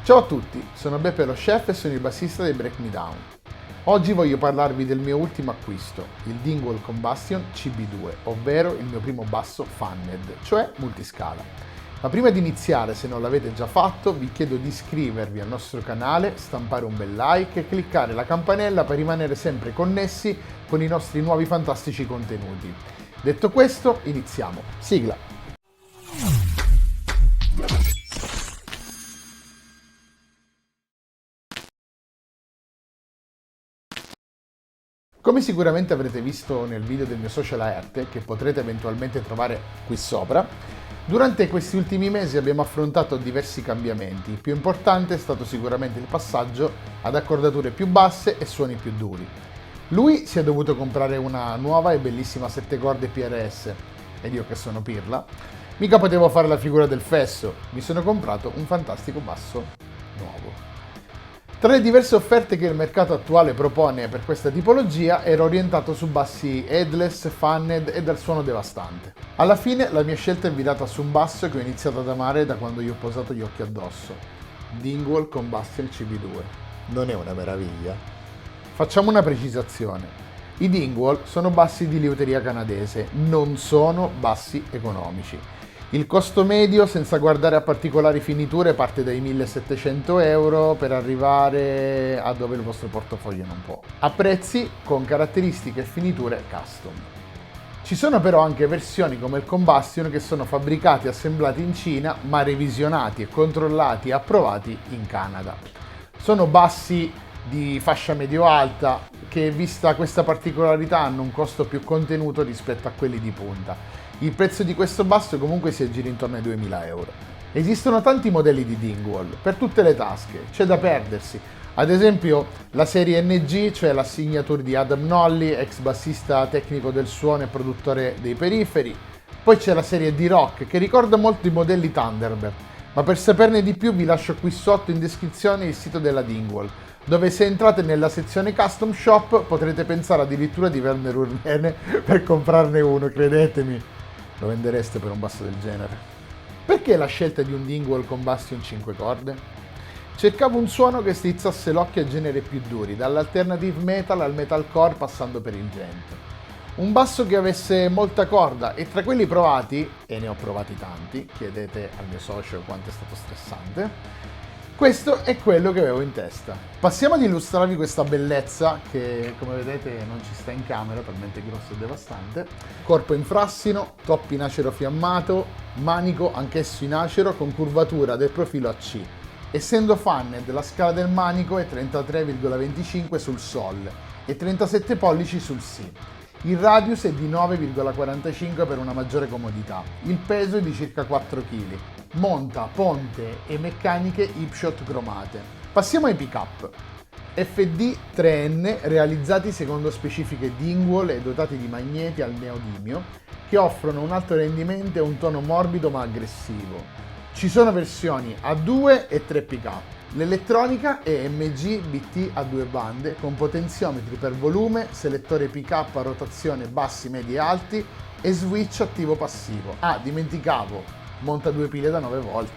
Ciao a tutti, sono Beppe lo chef e sono il bassista dei Break Me Down. Oggi voglio parlarvi del mio ultimo acquisto, il Dingwall Combustion CB2, ovvero il mio primo basso Fanned, cioè multiscala. Ma prima di iniziare, se non l'avete già fatto, vi chiedo di iscrivervi al nostro canale, stampare un bel like e cliccare la campanella per rimanere sempre connessi con i nostri nuovi fantastici contenuti. Detto questo, iniziamo. Sigla! Come sicuramente avrete visto nel video del mio social Aerte, che potrete eventualmente trovare qui sopra, durante questi ultimi mesi abbiamo affrontato diversi cambiamenti. Il più importante è stato sicuramente il passaggio ad accordature più basse e suoni più duri. Lui si è dovuto comprare una nuova e bellissima 7 corde PRS, ed io che sono pirla, mica potevo fare la figura del fesso, mi sono comprato un fantastico basso nuovo. Tra le diverse offerte che il mercato attuale propone per questa tipologia, ero orientato su bassi headless, fanned e dal suono devastante. Alla fine la mia scelta è virata su un basso che ho iniziato ad amare da quando gli ho posato gli occhi addosso. Dingwall Combustion CB2. Non è una meraviglia? Facciamo una precisazione. I Dingwall sono bassi di liuteria canadese, non sono bassi economici. Il costo medio, senza guardare a particolari finiture, parte dai 1.700 euro per arrivare a dove il vostro portafoglio non può, a prezzi con caratteristiche e finiture custom. Ci sono però anche versioni come il Combustion che sono fabbricati e assemblati in Cina, ma revisionati e controllati e approvati in Canada. Sono bassi di fascia medio-alta che, vista questa particolarità, hanno un costo più contenuto rispetto a quelli di punta. Il prezzo di questo basso comunque si aggira intorno ai 2.000 euro. Esistono tanti modelli di Dingwall, per tutte le tasche, c'è da perdersi. Ad esempio la serie NG, cioè la signature di Adam Nolly, ex bassista tecnico del suono e produttore dei periferi. Poi c'è la serie D-Rock, che ricorda molto i modelli Thunderbird. Ma per saperne di più vi lascio qui sotto in descrizione il sito della Dingwall, dove se entrate nella sezione Custom Shop potrete pensare addirittura di vendere un bene per comprarne uno, credetemi. Lo vendereste per un basso del genere? Perché la scelta di un Dingwall Combustion 5 corde? Cercavo un suono che strizzasse l'occhio a generi più duri, dall'alternative metal al metalcore passando per il gent. Un basso che avesse molta corda e tra quelli provati, e ne ho provati tanti, chiedete al mio socio quanto è stato stressante, questo è quello che avevo in testa. Passiamo ad illustrarvi questa bellezza che, come vedete, non ci sta in camera, talmente grosso e devastante. Corpo in frassino, top in acero fiammato, manico anch'esso in acero con curvatura del profilo a C. Essendo fanned, la scala del manico è 33,25 sul Sol e 37 pollici sul Si. Il radius è di 9,45 per una maggiore comodità. Il peso è di circa 4 kg. Monta, ponte e meccaniche hipshot cromate. Passiamo ai pick-up. FD 3N realizzati secondo specifiche Dingwall e dotati di magneti al neodimio che offrono un alto rendimento e un tono morbido ma aggressivo. Ci sono versioni a 2 e 3 pick-up. L'elettronica è MG BT a 2 bande con potenziometri per volume, selettore pick-up a rotazione bassi, medi e alti e switch attivo-passivo. Ah, dimenticavo, monta 2 pile da 9 volt.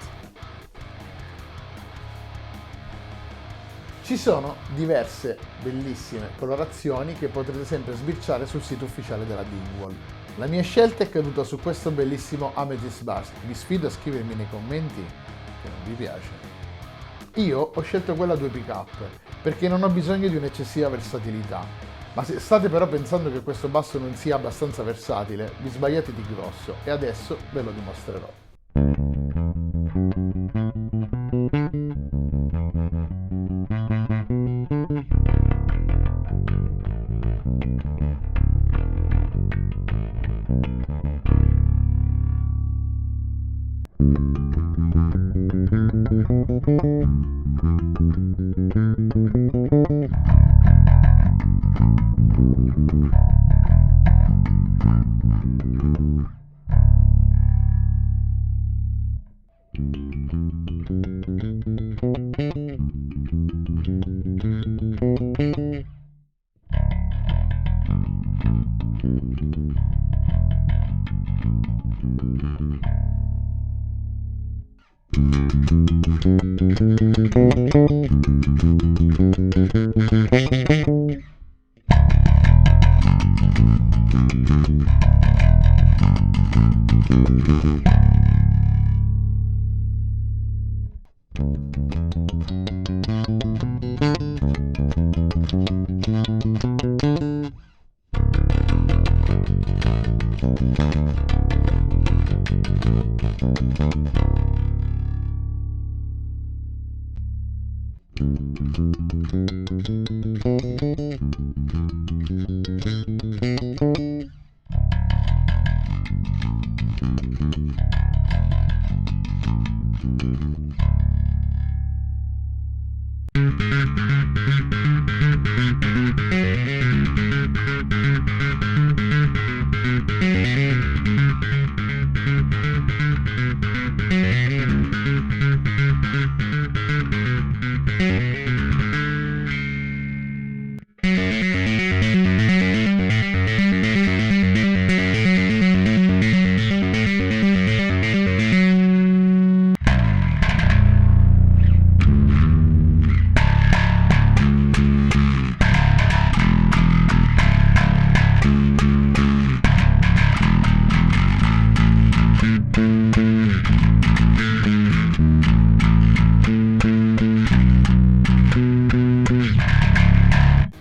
Ci sono diverse bellissime colorazioni che potrete sempre sbirciare sul sito ufficiale della Dingwall. La mia scelta è caduta su questo bellissimo Amethyst Burst. Vi sfido a scrivermi nei commenti che non vi piace. Io ho scelto quella a 2 pick-up perché non ho bisogno di un'eccessiva versatilità. Ma se state però pensando che questo basso non sia abbastanza versatile, vi sbagliate di grosso e adesso ve lo dimostrerò.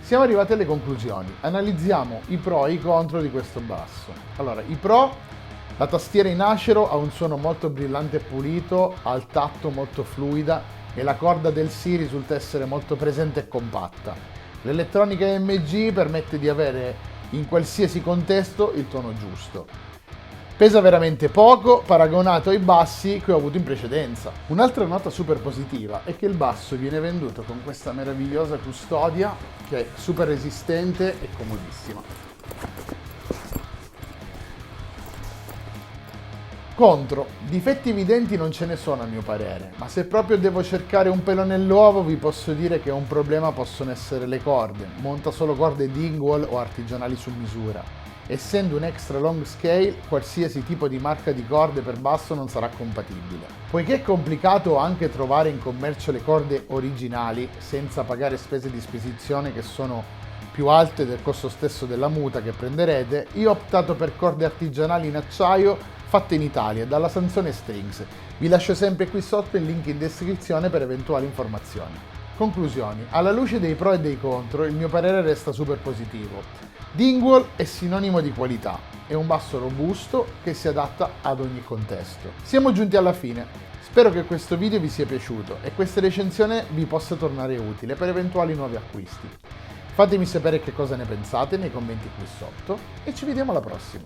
Siamo arrivati alle conclusioni. Analizziamo i pro e i contro di questo basso. Allora, i pro: la tastiera in acero ha un suono molto brillante e pulito, al tatto molto fluida e la corda del Si risulta essere molto presente e compatta. L'elettronica AMG permette di avere in qualsiasi contesto il tono giusto. Pesa veramente poco paragonato ai bassi che ho avuto in precedenza. Un'altra nota super positiva è che il basso viene venduto con questa meravigliosa custodia che è super resistente e comodissima. Contro: difetti evidenti non ce ne sono a mio parere, ma se proprio devo cercare un pelo nell'uovo vi posso dire che un problema possono essere le corde. Monta solo corde Dingwall o artigianali su misura. Essendo un extra long scale, qualsiasi tipo di marca di corde per basso non sarà compatibile. Poiché è complicato anche trovare in commercio le corde originali senza pagare spese di spedizione che sono più alte del costo stesso della muta che prenderete, io ho optato per corde artigianali in acciaio fatte in Italia dalla Sansone Strings. Vi lascio sempre qui sotto il link in descrizione per eventuali informazioni. Conclusioni: alla luce dei pro e dei contro, il mio parere resta super positivo. Dingwall è sinonimo di qualità, è un basso robusto che si adatta ad ogni contesto. Siamo giunti alla fine, spero che questo video vi sia piaciuto e questa recensione vi possa tornare utile per eventuali nuovi acquisti. Fatemi sapere che cosa ne pensate nei commenti qui sotto e ci vediamo alla prossima!